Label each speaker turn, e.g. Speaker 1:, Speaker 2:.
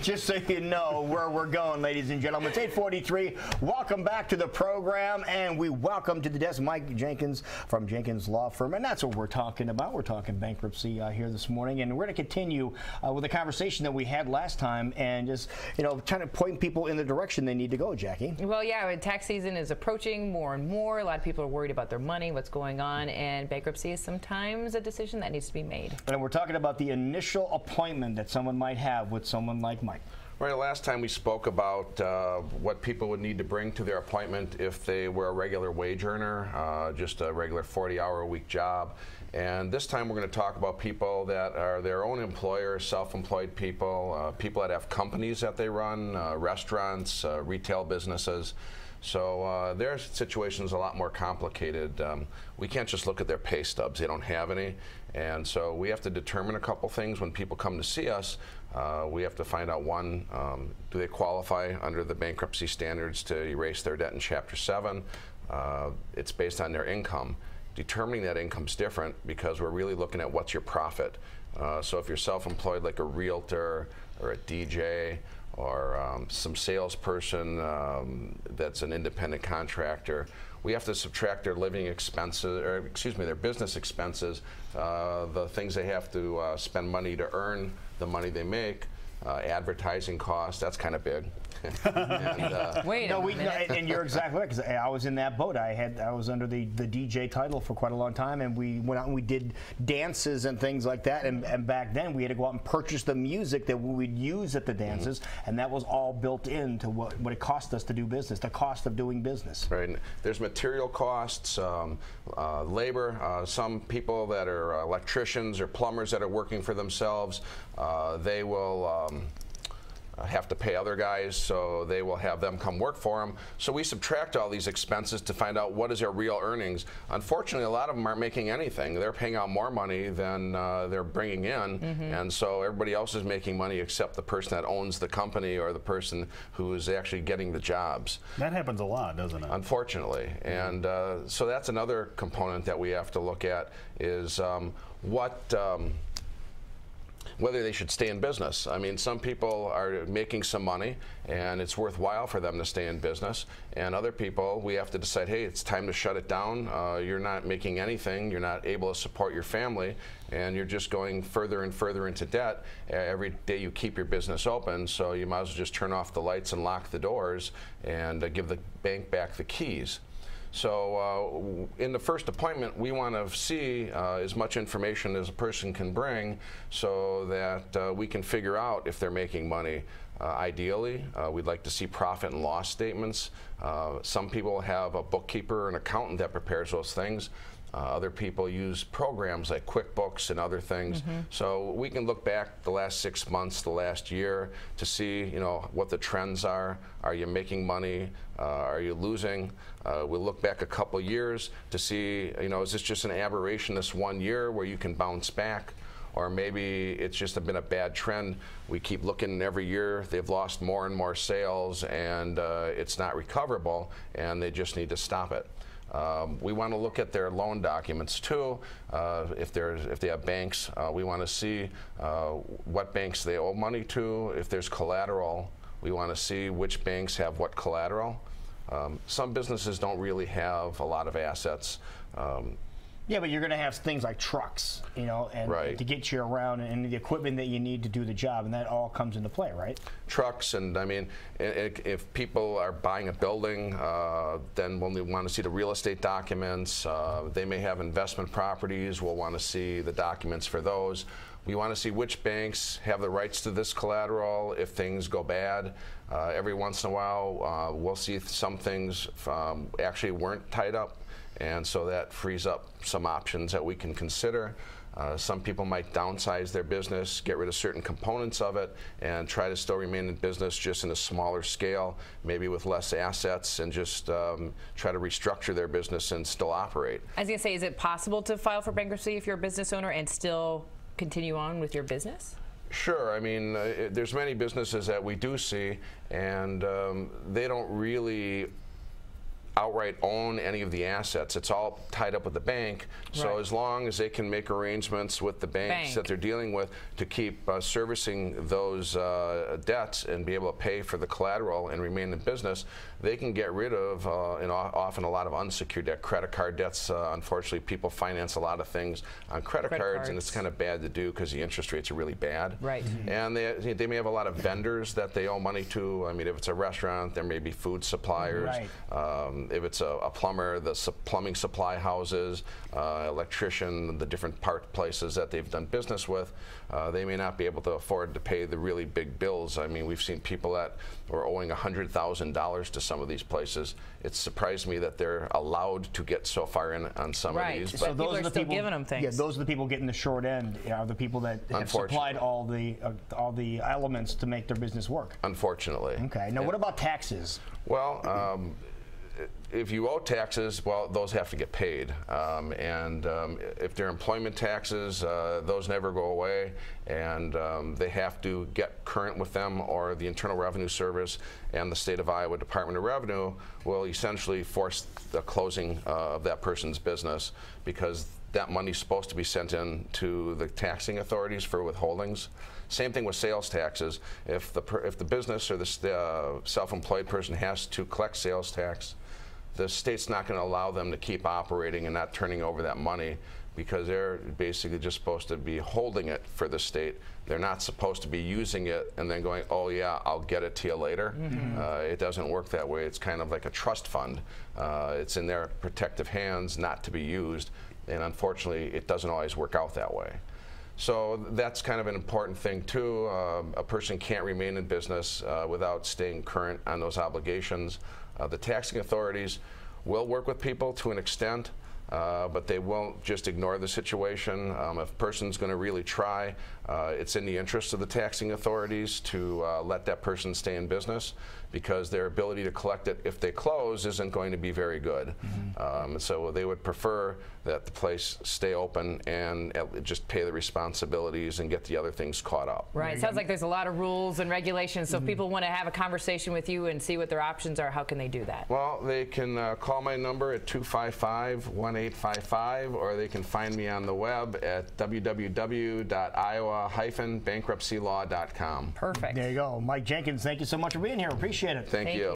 Speaker 1: Just so you know where we're going, ladies and gentlemen. It's 8:43. Welcome back to the program, and we welcome to the desk Mike Jankins from Jankins Law Firm, and that's what we're talking about. We're talking bankruptcy here this morning, and we're going to continue with the conversation that we had last time, and just trying to point people in the direction they need to go. Jackie.
Speaker 2: Well, yeah, tax season is approaching more and more. A lot of people are worried about their money, what's going on, and bankruptcy is sometimes a decision that needs to be made.
Speaker 1: And we're talking about the initial appointment that someone might have with someone like Mike.
Speaker 3: Right, last time we spoke about what people would need to bring to their appointment if they were a regular wage earner, just a regular 40-hour-a-week job. And this time we're going to talk about people that are their own employers, self-employed people, people that have companies that they run, restaurants, retail businesses. So their situation is a lot more complicated. We can't just look at their pay stubs. They don't have any. And so we have to determine a couple things when people come to see us. We have to find out, one, do they qualify under the bankruptcy standards to erase their debt in Chapter 7? It's based on their income. Determining that income's different because we're really looking at what's your profit. So if you're self-employed like a realtor or a DJ or some salesperson that's an independent contractor, we have to subtract their living expenses, or excuse me, their business expenses, the things they have to spend money to earn the money they make, advertising costs, that's kind of big.
Speaker 2: Wait a minute.
Speaker 1: And you're exactly right, because I was in that boat. I was under the DJ title for quite a long time, and we went out and we did dances and things like that. And back then, we had to go out and purchase the music that we would use at the dances, and that was all built into what it cost us to do business, the cost of doing business.
Speaker 3: Right. And there's material costs, labor. Some people that are electricians or plumbers that are working for themselves, they will have to pay other guys, so they will have them come work for them. So we subtract all these expenses to find out what is their real earnings. Unfortunately, a lot of them aren't making anything. They're paying out more money than they're bringing in, and so everybody else is making money except the person that owns the company or the person who is actually getting the jobs.
Speaker 4: That happens a lot, doesn't it?
Speaker 3: Unfortunately. And so that's another component that we have to look at is whether they should stay in business. I mean, some people are making some money and it's worthwhile for them to stay in business, and other people, we have to decide, hey, it's time to shut it down. You're not making anything, you're not able to support your family, and you're just going further and further into debt every day you keep your business open, so you might as well just turn off the lights and lock the doors and give the bank back the keys. So in the first appointment, we want to see as much information as a person can bring so that we can figure out if they're making money. Ideally, we'd like to see profit and loss statements. Some people have a bookkeeper or an accountant that prepares those things. Other people use programs like QuickBooks and other things. So we can look back the last 6 months, the last year, to see what the trends are. Are you making money? Are you losing? We'll look back a couple years to see, is this just an aberration this 1 year where you can bounce back? Or maybe it's just been a bad trend. We keep looking every year, they've lost more and more sales, and it's not recoverable, and they just need to stop it. We want to look at their loan documents too. If they have banks, we want to see what banks they owe money to. If there's collateral, we want to see which banks have what collateral. Some businesses don't really have a lot of assets.
Speaker 1: Yeah, but you're going to have things like trucks, and
Speaker 3: right.
Speaker 1: to get you around, and the equipment that you need to do the job, and that all comes into play, right? Trucks,
Speaker 3: and I mean, if people are buying a building, then we'll want to see the real estate documents. They may have investment properties. We'll want to see the documents for those. We want to see which banks have the rights to this collateral if things go bad. Every once in a while, we'll see some things actually weren't tied up. And so that frees up some options that we can consider. Some people might downsize their business, get rid of certain components of it, and try to still remain in business just in a smaller scale, maybe with less assets, and just try to restructure their business and still operate.
Speaker 2: I was going to say, is it possible to file for bankruptcy if you're a business owner and still continue on with your business?
Speaker 3: Sure. I mean, there's many businesses that we do see, and they don't really outright own any of the assets. It's all tied up with the bank. So
Speaker 2: Right.
Speaker 3: as long as they can make arrangements with the banks that they're dealing with to keep servicing those debts and be able to pay for the collateral and remain in business, they can get rid of often a lot of unsecured debt. Credit card debts, unfortunately, people finance a lot of things on credit cards, and it's kind of bad to do because the interest rates are really bad.
Speaker 2: Right.
Speaker 3: And they may have a lot of vendors that they owe money to. I mean, if it's a restaurant, there may be food suppliers.
Speaker 1: Right.
Speaker 3: If it's a plumber, the plumbing supply houses, electrician, the different part places that they've done business with, they may not be able to afford to pay the really big bills. I mean, we've seen people that were owing $100,000 to some of these places. It surprised me that they're allowed to get so far in on some of these.
Speaker 2: So those are the people giving them things.
Speaker 1: Yeah, those are the people getting the short end. Are the people that have supplied all the elements to make their business work.
Speaker 3: Unfortunately.
Speaker 1: Okay. Now, what about taxes?
Speaker 3: Well, if you owe taxes, well, those have to get paid. If they're employment taxes, those never go away, and they have to get current with them, or the Internal Revenue Service and the State of Iowa Department of Revenue will essentially force the closing of that person's business, because that money's supposed to be sent in to the taxing authorities for withholdings. Same thing with sales taxes. If the business or the self-employed person has to collect sales tax, the state's not going to allow them to keep operating and not turning over that money, because they're basically just supposed to be holding it for the state. They're not supposed to be using it and then going, oh yeah, I'll get it to you later. It doesn't work that way. It's kind of like a trust fund. It's in their protective hands not to be used, and unfortunately it doesn't always work out that way. So that's kind of an important thing too. A person can't remain in business without staying current on those obligations. The taxing authorities will work with people to an extent, but they won't just ignore the situation. If a person's going to really try, it's in the interest of the taxing authorities to let that person stay in business, because their ability to collect it if they close isn't going to be very good. So they would prefer that the place stay open and just pay the responsibilities and get the other things caught up.
Speaker 2: Right. It sounds like there's a lot of rules and regulations. So if people want to have a conversation with you and see what their options are, how can they do that?
Speaker 3: Well, they can call my number at 255-1855, or they can find me on the web at www.iowa-bankruptcylaw.com.
Speaker 2: Perfect.
Speaker 1: There you go. Mike Jankins, thank you so much for being here. Appreciate it.
Speaker 3: Thank you.